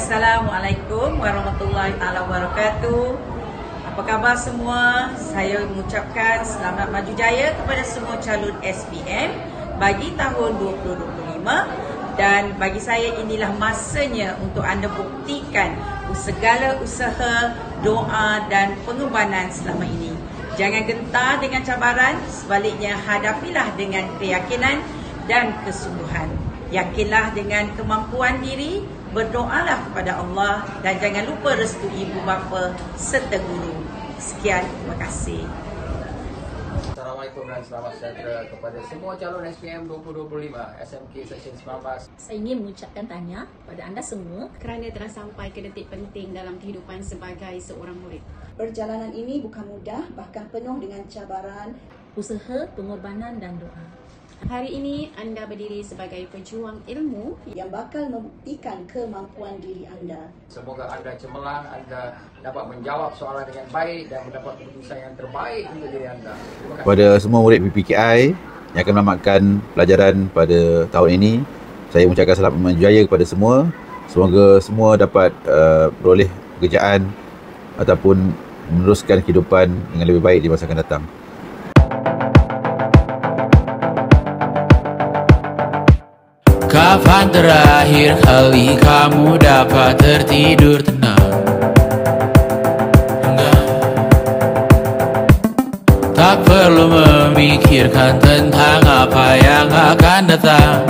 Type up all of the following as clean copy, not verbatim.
Assalamualaikum warahmatullahi wabarakatuh. Apa khabar semua? Saya mengucapkan selamat maju jaya kepada semua calon SPM bagi tahun 2025, dan bagi saya inilah masanya untuk anda buktikan segala usaha, doa dan pengorbanan selama ini. Jangan gentar dengan cabaran, sebaliknya hadapilah dengan keyakinan dan kesungguhan. Yakinlah dengan kemampuan diri, berdoalah kepada Allah dan jangan lupa restu ibu bapa serta guru. Sekian, terima kasih. Assalamualaikum dan selamat sejahtera kepada semua calon SPM 2025 SMK Seksyen 19. Saya ingin mengucapkan tahniah kepada anda semua kerana telah sampai ke detik penting dalam kehidupan sebagai seorang murid. Perjalanan ini bukan mudah, bahkan penuh dengan cabaran, usaha, pengorbanan dan doa. Hari ini anda berdiri sebagai pejuang ilmu yang bakal membuktikan kemampuan diri anda. Semoga anda cemerlang, anda dapat menjawab soalan dengan baik dan mendapat keputusan yang terbaik untuk diri anda. Kepada semua murid PPKI yang akan menamatkan pelajaran pada tahun ini, saya mengucapkan selamat maju jaya kepada semua. Semoga semua dapat beroleh pekerjaan ataupun meneruskan kehidupan dengan lebih baik di masa akan datang. Kapan terakhir kali kamu dapat tertidur tenang? Enggak. Tak perlu memikirkan tentang apa yang akan datang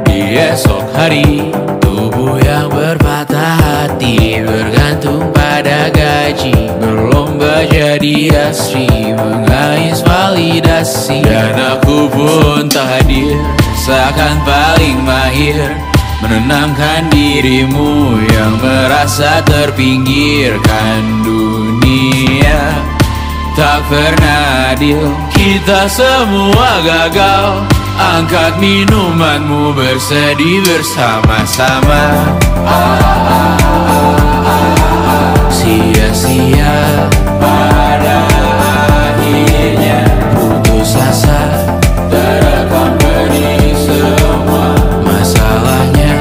di esok hari. Tubuh yang berpatah hati bergantung pada gaji, berlomba jadi asri, mengais validasi. Dan aku pun tak hadir, seakan paling mahir menenangkan dirimu yang merasa terpinggirkan. Dunia tak pernah adil, kita semua gagal. Angkat minumanmu, bersedih bersama-sama. Sia-sia pada akhirnya putus asa, terekam benih semua. Masalahnya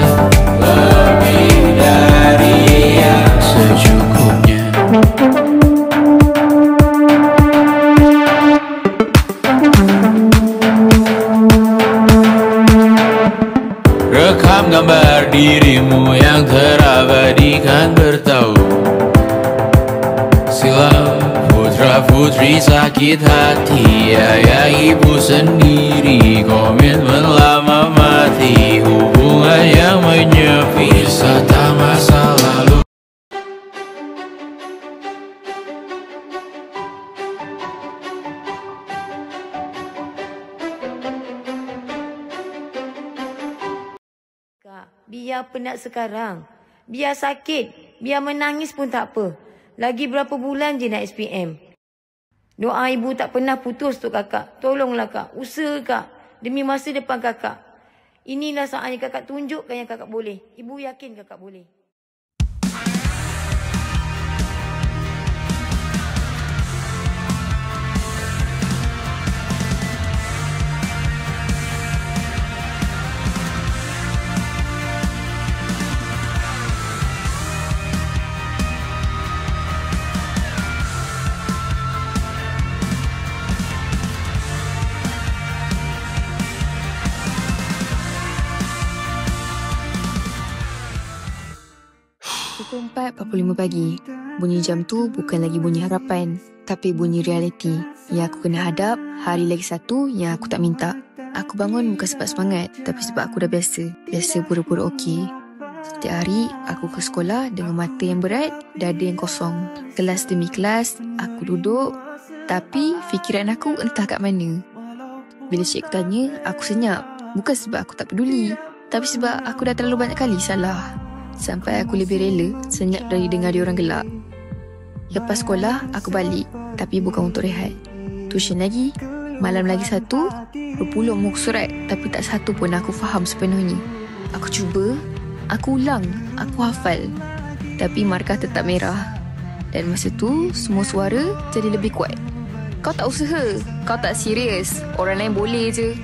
lebih dari yang secukupnya. Rekam gambar dirimu yang terabadikan bertahun silam. Putra putri sakit hati, ayah ibu sendiri, komitmen lama mati, hubungan yang menyepi, serta masa lalu. Biar penat sekarang, biar sakit, biar menangis pun tak apa. Lagi berapa bulan je nak SPM. Doa ibu tak pernah putus untuk kakak. Tolonglah kak, usaha kak, demi masa depan kakak. Inilah saatnya kakak tunjukkan yang kakak boleh. Ibu yakin kakak boleh. Pukul 4.45 pagi. Bunyi jam tu bukan lagi bunyi harapan, tapi bunyi realiti yang aku kena hadap hari lagi satu yang aku tak minta. Aku bangun bukan sebab semangat, tapi sebab aku dah biasa pura-pura okey. Setiap hari aku ke sekolah dengan mata yang berat, dada yang kosong. Kelas demi kelas, aku duduk, tapi fikiran aku entah kat mana. Bila cikgu tanya, aku senyap. Bukan sebab aku tak peduli, tapi sebab aku dah terlalu banyak kali salah. Sampai aku lebih rela senyap dari dengar dia orang gelak. Lepas sekolah, aku balik, tapi bukan untuk rehat. Tuition lagi, malam lagi satu, berpuluh muka surat, tapi tak satu pun aku faham sepenuhnya. Aku cuba, aku ulang, aku hafal, tapi markah tetap merah. Dan masa tu, semua suara jadi lebih kuat. Kau tak usaha, kau tak serius, orang lain boleh je.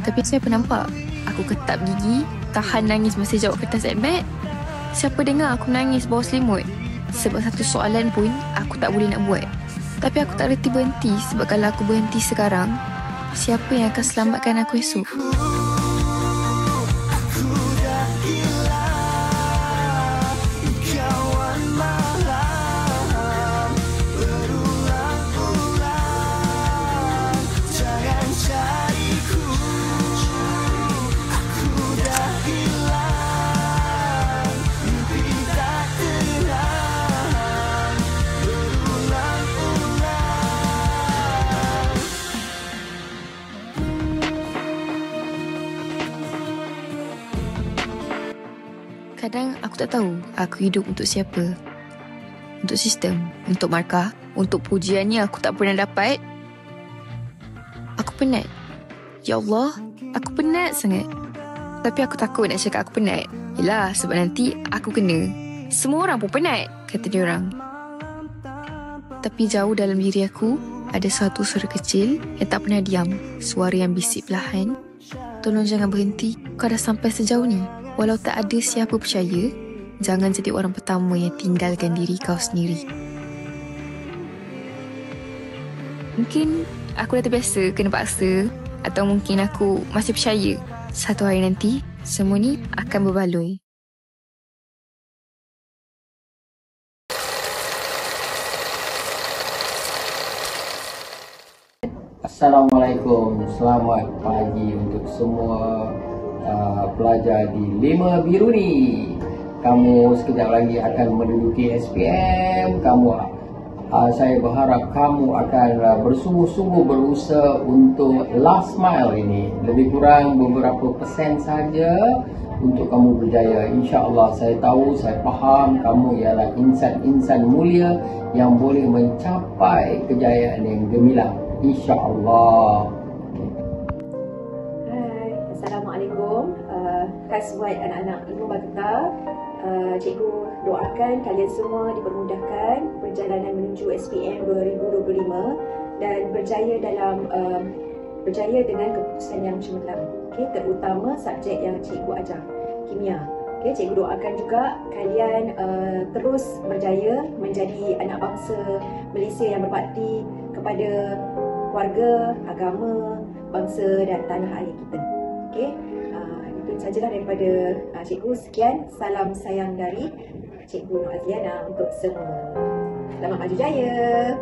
Tapi saya nampak, aku ketap gigi, tahan nangis masa jawab kertas admit. Siapa dengar aku nangis bawah selimut? Sebab satu soalan pun aku tak boleh nak buat. Tapi aku tak reti berhenti sebab kalau aku berhenti sekarang, siapa yang akan selamatkan aku esok? Kadang aku tak tahu aku hidup untuk siapa. Untuk sistem, untuk markah, untuk pujian yang aku tak pernah dapat. Aku penat. Ya Allah, aku penat sangat. Tapi aku takut nak cakap aku penat. Yelah, sebab nanti aku kena. Semua orang pun penat, kata diorang. Tapi jauh dalam diri aku, ada satu suara kecil yang tak pernah diam. Suara yang bisik perlahan. Tolong jangan berhenti, kau dah sampai sejauh ni. Walau tak ada siapa percaya, jangan jadi orang pertama yang tinggalkan diri kau sendiri. Mungkin aku dah terbiasa kena paksa, atau mungkin aku masih percaya satu hari nanti semua ni akan berbaloi. Assalamualaikum, selamat pagi untuk semua pelajar di 5 biru ni. Kamu sekejap lagi akan menduduki SPM. Saya berharap kamu akan bersungguh-sungguh berusaha untuk last mile ini. Lebih kurang beberapa persen saja untuk kamu berjaya. InsyaAllah, saya tahu, saya faham kamu ialah insan-insan mulia yang boleh mencapai kejayaan yang gemilang. InsyaAllah. Assalamualaikum. Khas buat anak-anak Ilmu Batuta, cikgu doakan kalian semua dipermudahkan perjalanan menuju SPM 2025 dan berjaya dengan keputusan yang cemerlang. Okay, terutama subjek yang cikgu ajar, kimia. Okay, cikgu doakan juga kalian terus berjaya menjadi anak bangsa Malaysia yang berbakti kepada keluarga, agama, bangsa dan tanah air kita. Okay, itu sajalah daripada cikgu. Sekian, salam sayang dari Cikgu Nur Azliana untuk semua. Selamat maju jaya.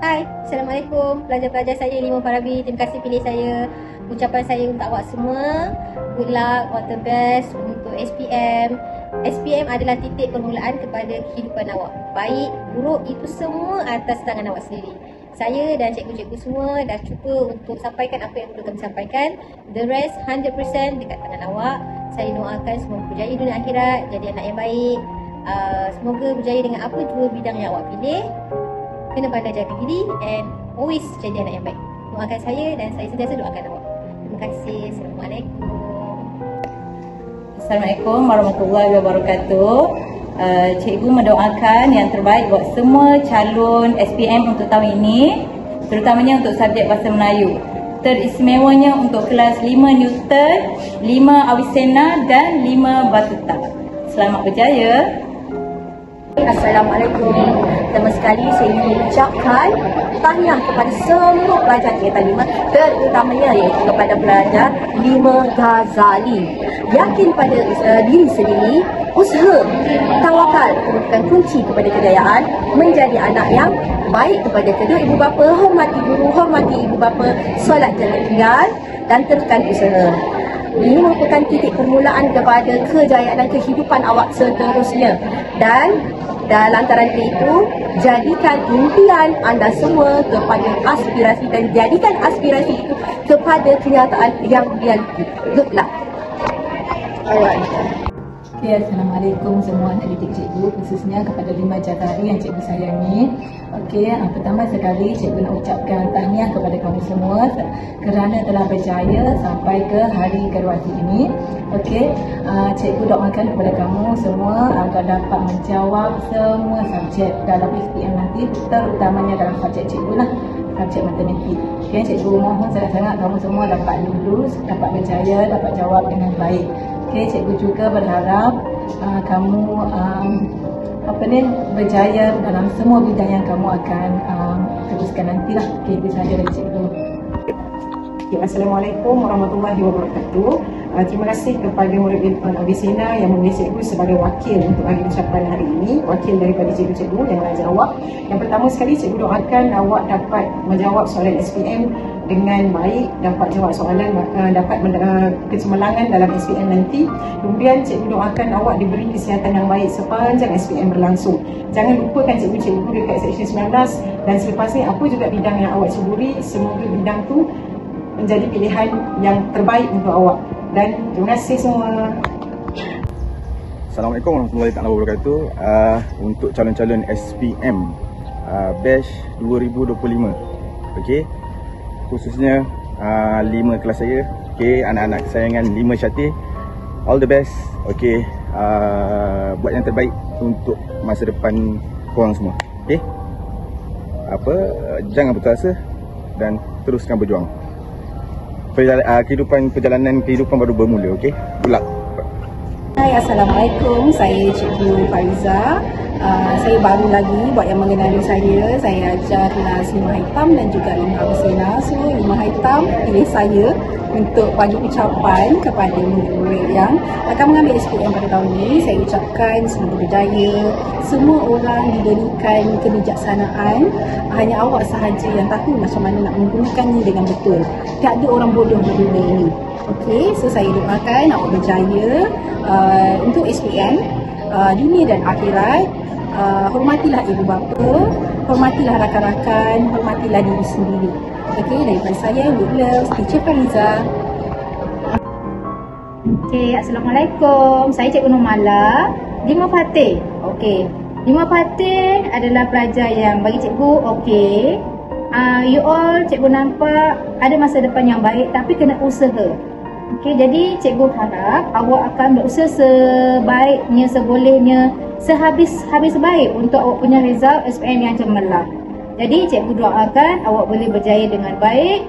Hai, Assalamualaikum pelajar-pelajar saya Limau Farabi. Terima kasih pilih saya. Ucapan saya untuk awak semua, good luck, all the best untuk SPM. SPM adalah titik permulaan kepada kehidupan awak. Baik, buruk, itu semua atas tangan awak sendiri. Saya dan cikgu-cikgu semua dah cuba untuk sampaikan apa yang perlu kami sampaikan. The rest 100% dekat tangan awak. Saya doakan semoga berjaya dunia akhirat, jadi anak yang baik. Semoga berjaya dengan apa jua bidang yang awak pilih. Kena pandai jaga diri and always jadi anak yang baik. Doakan saya dan saya sentiasa doakan awak. Terima kasih. Assalamualaikum. Assalamualaikum warahmatullahi wabarakatuh. Cikgu mendoakan yang terbaik buat semua calon SPM untuk tahun ini, terutamanya untuk subjek Bahasa Melayu. Teristimewanya untuk kelas 5 Newton, 5 Avicenna dan 5 Batuta. Selamat berjaya. Assalamualaikum. Pertama sekali saya ingin mengucapkan tahniah kepada semua pelajar tingkatan 5, terutamanya iaitu kepada pelajar 5 Ghazali. Yakin pada diri sendiri, usaha, tawakal merupakan kunci kepada kejayaan. Menjadi anak yang baik kepada kedua ibu bapa, hormati guru, hormati ibu bapa, solat jangan tinggal dan teruskan usaha. Ini merupakan titik permulaan kepada kejayaan dan kehidupan awak seterusnya. Dan lantaran itu, jadikan impian anda semua kepada aspirasi dan jadikan aspirasi itu kepada kenyataan yang realiti. Good luck. Alright. Okay, Assalamualaikum semua anak didik cikgu, khususnya kepada 5 jazari yang cikgu sayangi. Okey, pertama sekali cikgu nak ucapkan tahniah kepada kamu semua kerana telah berjaya sampai ke hari graduasi ini. Okey, cikgu doakan kepada kamu semua agar dapat menjawab semua subjek dalam SPM nanti, terutamanya dalam subjek cikgu lah, subjek matematik. Okey, cikgu mohon sangat-sangat kamu semua dapat lulus, dapat berjaya, dapat jawab dengan baik. Okey, cikgu juga berharap kamu berjaya dalam semua bidang yang kamu akan teruskan nantilah. Okey, itu sahaja dari cikgu. Assalamualaikum warahmatullahi wabarakatuh. Terima kasih kepada murid Abisina yang memilih cikgu sebagai wakil untuk bagi ucapan hari ini, wakil daripada cikgu-cikgu yang mengajar awak. Yang pertama sekali, cikgu doakan awak dapat menjawab soalan SPM dengan baik, dapat jawab soalan, dapat kecemerlangan dalam SPM nanti. Kemudian cikgu doakan awak diberi kesihatan yang baik sepanjang SPM berlangsung. Jangan lupakan cikgu-cikgu dekat Seksyen 19, dan selepas ni apa juga bidang yang awak ceburi, semoga bidang tu menjadi pilihan yang terbaik untuk awak. Dan terima kasih semua. Assalamualaikum warahmatullahi wabarakatuh. Untuk calon-calon SPM batch 2025, okey, khususnya 5 kelas saya, okey, anak-anak kesayangan 5 Syatih, all the best. Okey, buat yang terbaik untuk masa depan korang semua. Okey, jangan putus asa dan teruskan berjuang. Kehidupan baru bermula. Okey, good luck. Hai, Assalamualaikum. Saya Cikgu Fariza. Saya baru lagi buat yang mengenali saya. Saya ajar kelas 5 Hitam dan juga 5 Abisina. So 5 Hitam pilih saya untuk bagi ucapan kepada murid-murid yang akan mengambil SPM pada tahun ini. Saya ucapkan semoga berjaya. Semua orang diberikan kebijaksanaan. Hanya awak sahaja yang tahu macam mana nak menggunakannya dengan betul. Tak ada orang bodoh di dunia ini. Okey, so saya doakan awak berjaya untuk SPM dunia dan akhirat. Hormatilah ibu bapa, hormatilah rakan-rakan, hormatilah diri sendiri. Okey, daripada saya, good love, Teacher Fariza. Okey, Assalamualaikum. Saya Cikgu Nurmala, 5 Fatih. Okey, 5 Fatih adalah pelajar yang bagi cikgu okey. You all, cikgu nampak ada masa depan yang baik tapi kena usaha. Okey, jadi cikgu harap awak akan berusaha sebaiknya, sebolehnya, sehabis baik untuk awak punya result SPM yang cemerlang. Jadi cikgu doakan awak boleh berjaya dengan baik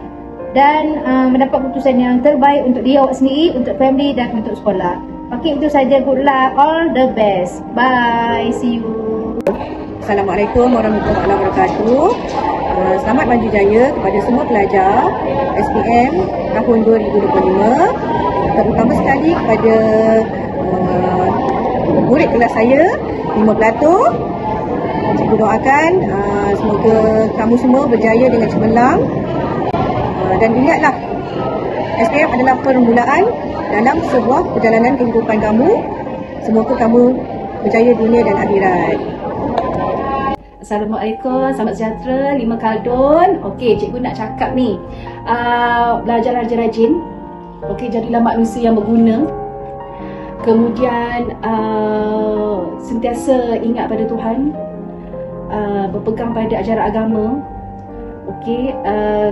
dan mendapat keputusan yang terbaik untuk diri awak sendiri, untuk family dan untuk sekolah. Okey, itu saja. Good luck, all the best. Bye, see you. Assalamualaikum warahmatullahi wabarakatuh. Selamat maju jaya kepada semua pelajar SPM tahun 2025. Terutama sekali kepada murid kelas saya, 5 pelatur. Cikgu doakan semoga kamu semua berjaya dengan cemerlang. Dan ingatlah, SPM adalah permulaan dalam sebuah perjalanan kehidupan kamu. Semoga kamu berjaya dunia dan akhirat. Assalamualaikum, selamat sejahtera, 5 Khaldun. Okey, cikgu nak cakap ni, belajar rajin. Okey, jadilah manusia yang berguna. Kemudian sentiasa ingat pada Tuhan, berpegang pada ajaran agama. Okey,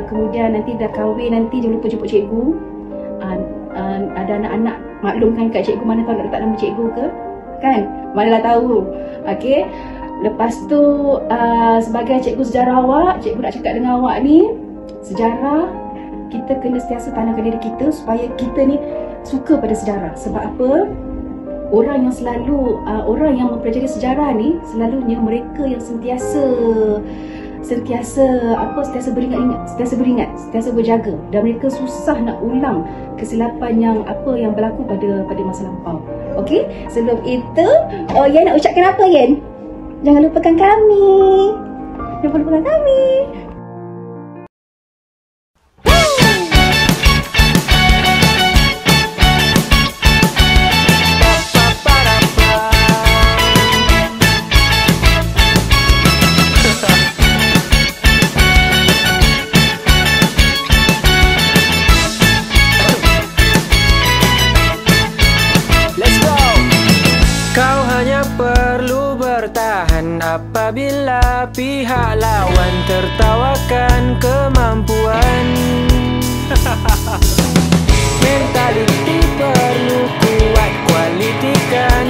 kemudian nanti dah kahwin, nanti jangan lupa jemput cikgu. Ada anak-anak, maklumkan kat cikgu, mana tahu nak letak nama cikgu ke, kan? Manalah tahu. Okey, lepas tu sebagai cikgu sejarah awak, cikgu nak cakap dengan awak ni, sejarah kita kena sentiasa tanamkan diri kita supaya kita ni suka pada sejarah. Sebab apa? Orang yang selalu orang yang mempelajari sejarah ni selalunya mereka yang sentiasa beringat, sentiasa berjaga, dan mereka susah nak ulang kesilapan yang berlaku pada masa lampau. Okey, sebelum itu Yan nak ucapkan apa, Yan? Jangan lupakan kami. Jangan lupakan kami. Apabila pihak lawan tertawakan kemampuan, mentaliti perlu kuat, kualiti kan